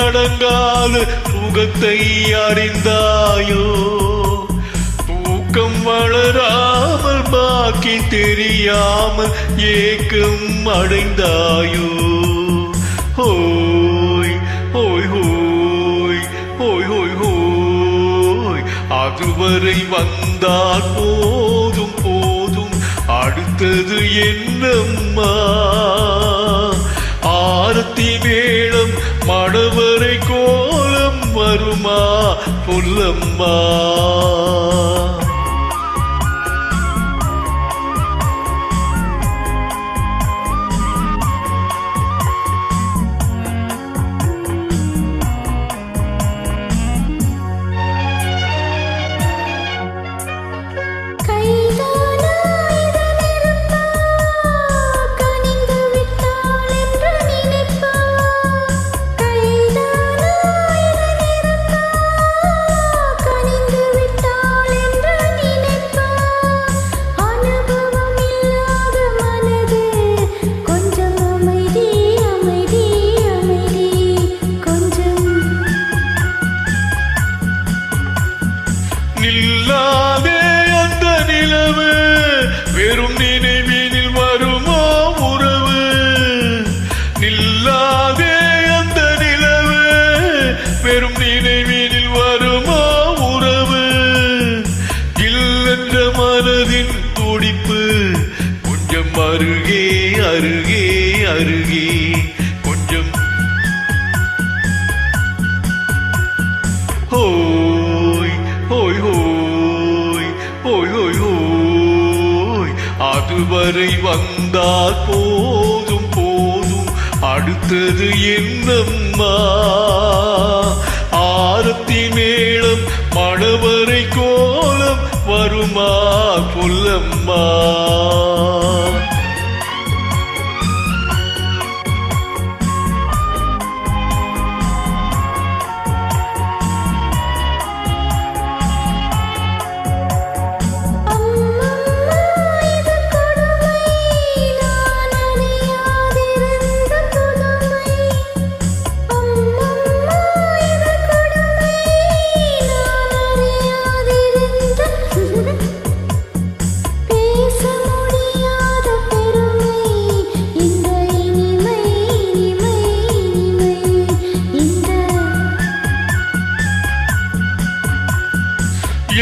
அடங்காத சுகத்தை அறிந்தாயோ, தூக்கம் வளராமல் பாக்கி தெரியாமல் ஏக்கம் அடைந்தாயோ. ஹோய் ஹோய் ஹோய் ஹோய் ஹோய் ஹோய், அதுவரை வந்தால் போதும் போதும், அடுத்தது என்னம்மா? ஆரத்தி மேளம் மணவரை கோலம் வருமா சொல்லம்மா? நில்லாதே அந்த நிலவு, வெறும் நினைவினில் வருமோ உறவு? நில்லாதே அந்த நிலவு, வெறும் நினைவினில் வருமோ உறவு? இல்லென்ற மனதின் துடிப்பு கொஞ்சம் அருகே அருகே அருகே கொஞ்சம். ஹோய் ஹோய் ஹோய் ஹோய் ஹோய், அதுவரை வந்தால் போதும் போதும், அடுத்தது என்னம்மா? ஆரத்தி மேளம் மணவரை கோலம் வருமா சொல்லம்மா?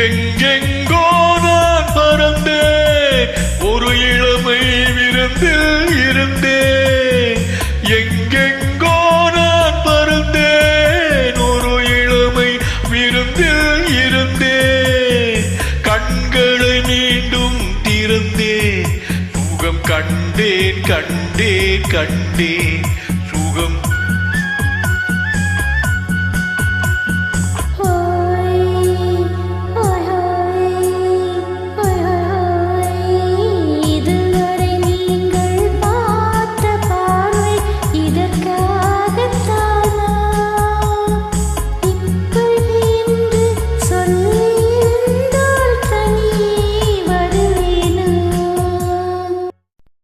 எங்கெங்கோ நான் பறந்தேன், ஒரு இளமை விருந்தில் இருந்தேன். எங்கெங்கோ நான் பறந்தேன், ஒரு இளமை விருந்தில் இருந்தேன். கண்களை மீண்டும் திறந்தேன், முகம் கண்டேன் கண்டேன் கண்டேன்.